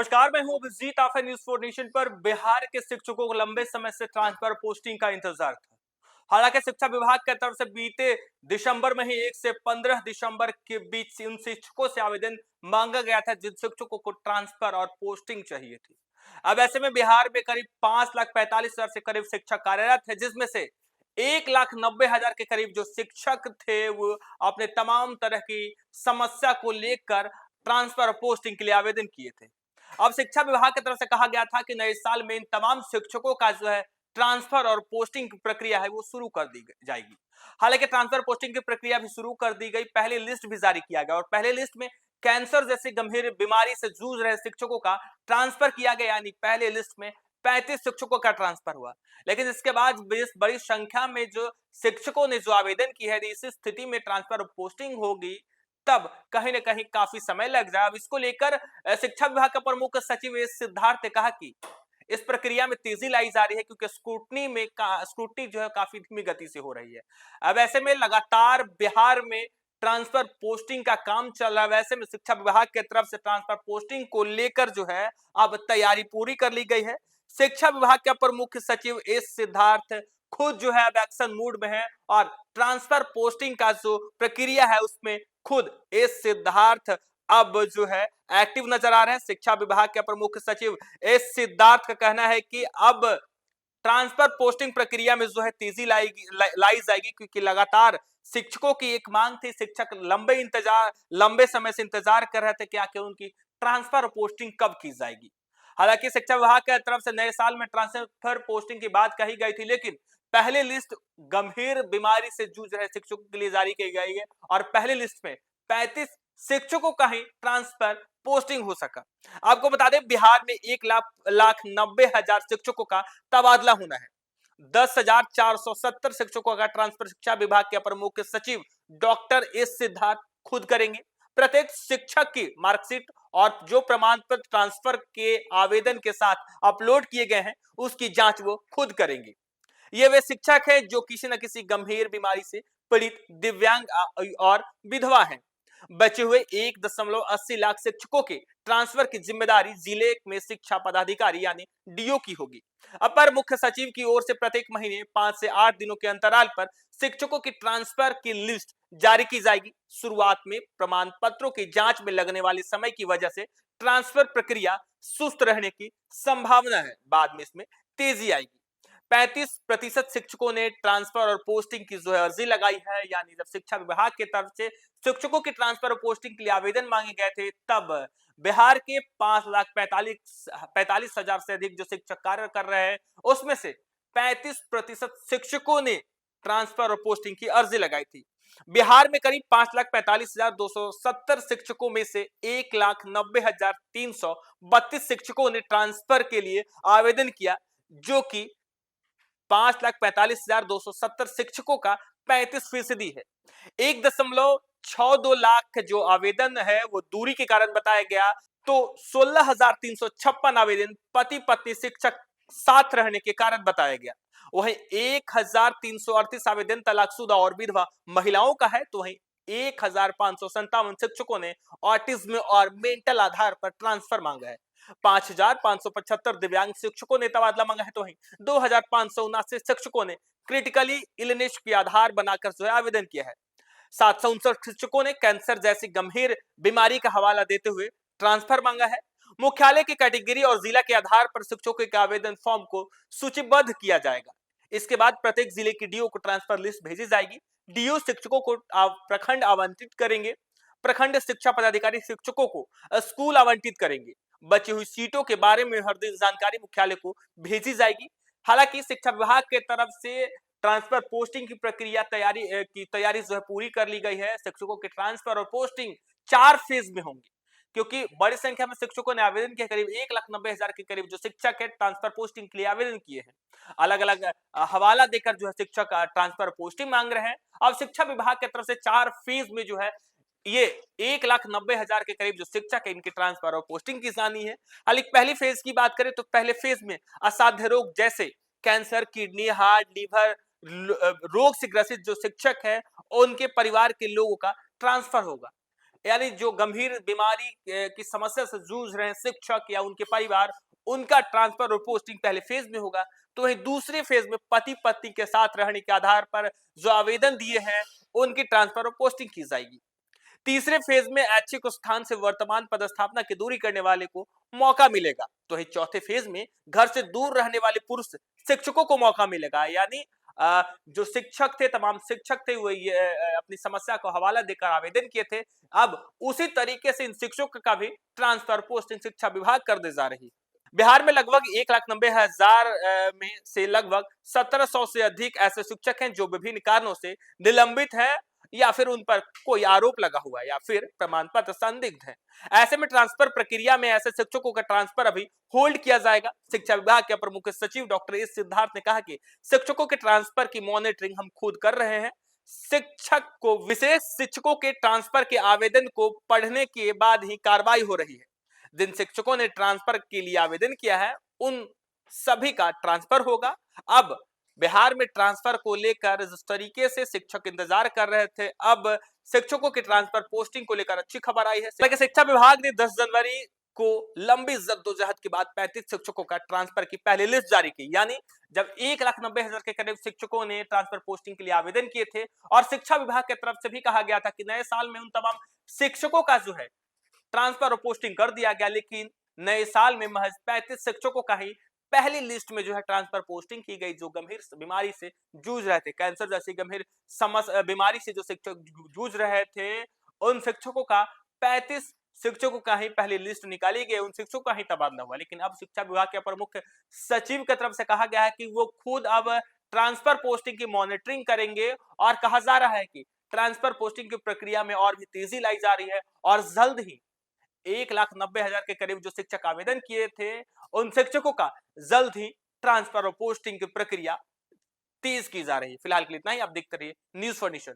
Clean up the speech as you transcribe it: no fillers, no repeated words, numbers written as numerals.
नमस्कार, मैं हूं अभिजीत। आप न्यूज फॉर नेशन पर। बिहार के शिक्षकों को लंबे समय से ट्रांसफर पोस्टिंग का इंतजार था। हालांकि शिक्षा विभाग की तरफ से बीते दिसंबर में ही 1 से 15 दिसंबर के बीच उन शिक्षकों से आवेदन मांगा गया था जिन शिक्षकों को ट्रांसफर और पोस्टिंग चाहिए थी। अब ऐसे में बिहार में करीब 5,45,000 से करीब शिक्षक कार्यरत है, जिसमें से 1,90,000 के करीब जो शिक्षक थे वो अपने तमाम तरह की समस्या को लेकर ट्रांसफर और पोस्टिंग के लिए आवेदन किए थे। अब शिक्षा विभाग की तरफ से कहा गया था कि नए साल में इन तमाम शिक्षकों का जो है ट्रांसफर और पोस्टिंग की प्रक्रिया है वो शुरू कर दी जाएगी। हालांकि ट्रांसफर पोस्टिंग की प्रक्रिया भी शुरू कर दी गई, पहली लिस्ट भी जारी किया गया और पहले लिस्ट में कैंसर जैसी गंभीर बीमारी से जूझ रहे शिक्षकों का ट्रांसफर किया गया, यानी पहले लिस्ट में 35 शिक्षकों का ट्रांसफर हुआ। लेकिन इसके बाद बड़ी संख्या में जो शिक्षकों ने जो आवेदन की है, इस स्थिति में ट्रांसफर और पोस्टिंग होगी तब कहीं ना कहीं काफी समय लग जाए। अब इसको लेकर शिक्षा विभाग का प्रमुख सचिव एस सिद्धार्थ ने कहा कि इस प्रक्रिया में तेजी लाई जा रही है क्योंकि स्क्रूटनी जो है काफी धीमी गति से हो रही है। अब ऐसे में लगातार बिहार में ट्रांसफर पोस्टिंग का काम चल रहा है। वैसे में शिक्षा विभाग की तरफ से ट्रांसफर पोस्टिंग को लेकर जो है अब तैयारी पूरी कर ली गई है। शिक्षा विभाग के अपर मुख्य सचिव एस सिद्धार्थ खुद जो है अब एक्शन मूड में है और ट्रांसफर पोस्टिंग का जो प्रक्रिया है उसमें खुद एस सिद्धार्थ अब जो है एक्टिव नजर आ रहे हैं। शिक्षा विभाग के प्रमुख सचिव एस सिद्धार्थ का कहना है कि अब ट्रांसफर पोस्टिंग प्रक्रिया में जो है तेजी लाई जाएगी क्योंकि लगातार शिक्षकों की एक मांग थी। शिक्षक लंबे समय से इंतजार कर रहे थे कि आखिर उनकी ट्रांसफर पोस्टिंग कब की जाएगी। हालांकि शिक्षा विभाग की तरफ से नए साल में ट्रांसफर पोस्टिंग की बात कही गई थी, लेकिन पहले लिस्ट गंभीर बीमारी से जूझ रहे शिक्षकों के लिए जारी की गई है और पहले लिस्ट में 35 शिक्षकों का ही ट्रांसफर पोस्टिंग हो सका। आपको बता दें बिहार में 1,90,000 शिक्षकों का तबादला होना है। 10,470 शिक्षकों का ट्रांसफर शिक्षा विभाग के अपर मुख्य सचिव डॉक्टर एस सिद्धार्थ खुद करेंगे। प्रत्येक शिक्षक की मार्कशीट और जो प्रमाण पत्र ट्रांसफर के आवेदन के साथ अपलोड किए गए हैं उसकी जांच वो खुद करेंगे। ये वे शिक्षक हैं जो किसी न किसी गंभीर बीमारी से पीड़ित, दिव्यांग और विधवा हैं। बचे हुए 1.80 लाख शिक्षकों के ट्रांसफर की जिम्मेदारी जिले में शिक्षा पदाधिकारी यानी डीओ की होगी। अपर मुख्य सचिव की ओर से प्रत्येक महीने 5 से 8 दिनों के अंतराल पर शिक्षकों की ट्रांसफर की लिस्ट जारी की जाएगी। शुरुआत में प्रमाण पत्रों की जांच में लगने वाले समय की वजह से ट्रांसफर प्रक्रिया सुस्त रहने की संभावना है, बाद में इसमें तेजी आएगी। 35% शिक्षकों ने ट्रांसफर और पोस्टिंग की जो है अर्जी लगाई है, यानी जब शिक्षा विभाग की तरफ से शिक्षकों की ट्रांसफर और पोस्टिंग के लिए आवेदन मांगे गए थे तब बिहार के 5,45,000 से अधिक जो शिक्षक कार्य कर रहे हैं उसमें से 35% शिक्षकों ने ट्रांसफर और पोस्टिंग की अर्जी लगाई थी। बिहार में करीब 5,45,270 शिक्षकों में से 1,90,332 शिक्षकों ने ट्रांसफर के लिए आवेदन किया, जो कि 5,45,270 शिक्षकों का 35% है। 1.62 लाख जो आवेदन है वो दूरी के कारण बताया गया, तो 16,356 आवेदन पति पत्नी शिक्षक साथ रहने के कारण बताया गया। वहीं 1,338 आवेदन तलाकशुदा और विधवा महिलाओं का है, तो वहीं 1,557 शिक्षकों ने ऑटिज्म और मेंटल आधार पर ट्रांसफर मांगा है। 5,575 दिव्यांग शिक्षकों ने तबादला मांगा है, तो वहीं 2,579 शिक्षकों ने क्रिटिकली इलनेस के आधार बनाकर जो है आवेदन किया है। 759 शिक्षकों ने कैंसर जैसी गंभीर बीमारी का हवाला देते हुए ट्रांसफर मांगा है। मुख्यालय की कैटेगरी और जिला के आधार पर शिक्षकों के आवेदन फॉर्म को सूचीबद्ध किया जाएगा। इसके बाद प्रत्येक जिले की डीओ को ट्रांसफर लिस्ट भेजी जाएगी। डीओ शिक्षकों को प्रखंड आवंटित करेंगे। प्रखंड शिक्षा पदाधिकारी शिक्षकों को स्कूल आवंटित करेंगे। बची हुई सीटों के बारे में हर दिन जानकारी मुख्यालय को भेजी जाएगी। हालांकि शिक्षा विभाग के तरफ से ट्रांसफर पोस्टिंग की तैयारी जो है पूरी कर ली गई है। शिक्षकों के ट्रांसफर और पोस्टिंग 4 फेज में होंगे क्योंकि बड़ी संख्या में शिक्षकों ने आवेदन किया। करीब 1,90,000 के करीब जो शिक्षक है ट्रांसफर पोस्टिंग के लिए आवेदन किए हैं। अलग अलग हवाला देकर जो है शिक्षक ट्रांसफर पोस्टिंग मांग रहे हैं। अब शिक्षा विभाग की तरफ से 4 फेज में जो है ये 1,90,000 के करीब जो शिक्षक है इनकी ट्रांसफर और पोस्टिंग की जानी है। हालांकि पहली फेज की बात करें तो पहले फेज में असाध्य रोग जैसे कैंसर, किडनी, हार्ट, लीवर रोग से ग्रसित जो शिक्षक है उनके परिवार के लोगों का ट्रांसफर होगा। यानी जो गंभीर बीमारी की समस्या से जूझ रहे हैं शिक्षक या उनके परिवार, उनका ट्रांसफर और पोस्टिंग पहले फेज में होगा। तो वही दूसरे फेज में पति पत्नी के साथ रहने के आधार पर जो आवेदन दिए हैं उनकी ट्रांसफर और पोस्टिंग की जाएगी। तीसरे फेज में ऐच्छिक स्थान से वर्तमान पदस्थापना की दूरी करने वाले को मौका मिलेगा। तो ही चौथे फेज में घर से दूर रहने वाले पुरुष शिक्षकों को मौका मिलेगा। यानी जो शिक्षक थे, तमाम शिक्षक थे, वो ये अपनी समस्या को हवाला देकर आवेदन किए थे। अब उसी तरीके से इन शिक्षकों का भी ट्रांसफर पोस्टिंग शिक्षा विभाग कर दे जा रही है। बिहार में लगभग 1,90,000 में से लगभग 1700 से अधिक ऐसे शिक्षक हैं जो विभिन्न कारणों से निलंबित हैं या फिर उन पर कोई आरोप लगा हुआ है या फिर प्रमाण पत्र संदिग्ध है। ऐसे में ट्रांसफर प्रक्रिया में ऐसे शिक्षकों का ट्रांसफर अभी होल्ड किया जाएगा। शिक्षा विभाग के अपर मुख्य सचिव डॉक्टर एस सिद्धार्थ ने कहा कि शिक्षकों के ट्रांसफर की मॉनिटरिंग हम खुद कर रहे हैं। शिक्षक को विशेष शिक्षकों के ट्रांसफर के आवेदन को पढ़ने के बाद ही कार्रवाई हो रही है। जिन शिक्षकों ने ट्रांसफर के लिए आवेदन किया है उन सभी का ट्रांसफर होगा। अब बिहार में ट्रांसफर को लेकर जिस तरीके से शिक्षक इंतजार कर रहे थे, अब शिक्षकों के ट्रांसफर पोस्टिंग को लेकर अच्छी खबर आई है। हालांकि शिक्षा विभाग ने 10 जनवरी को लंबी जद्दोजहद के बाद 35 शिक्षकों का ट्रांसफर की पहली लिस्ट जारी की। यानी जब 1,90,000 के करीब शिक्षकों ने ट्रांसफर पोस्टिंग के लिए आवेदन किए थे और शिक्षा विभाग की तरफ से भी कहा गया था कि नए साल में उन तमाम शिक्षकों का जो है ट्रांसफर और पोस्टिंग कर दिया गया, लेकिन नए साल में महज 35 शिक्षकों का ही पहली लिस्ट में जो है ट्रांसफर पोस्टिंग की गई, जो गंभीर बीमारी से जूझ रहे थे, कैंसर जैसी गंभीर बीमारी से जो शिक्षक जूझ रहे थे, उन शिक्षकों का 35 शिक्षकों का ही पहली लिस्ट निकाली गई, उन शिक्षकों का ही तबादला हुआ। लेकिन अब शिक्षा विभाग के अपर मुख्य सचिव की तरफ से कहा गया है कि वो खुद अब ट्रांसफर पोस्टिंग की मॉनिटरिंग करेंगे और कहा जा रहा है कि ट्रांसफर पोस्टिंग की प्रक्रिया में और भी तेजी लाई जा रही है और जल्द ही 1,90,000 के करीब जो शिक्षक आवेदन किए थे उन शिक्षकों का जल्द ही ट्रांसफर और पोस्टिंग की प्रक्रिया तेज की जा रही है। फिलहाल के लिए इतना ही। आप देखते रहिए न्यूज़ फॉर नेशन।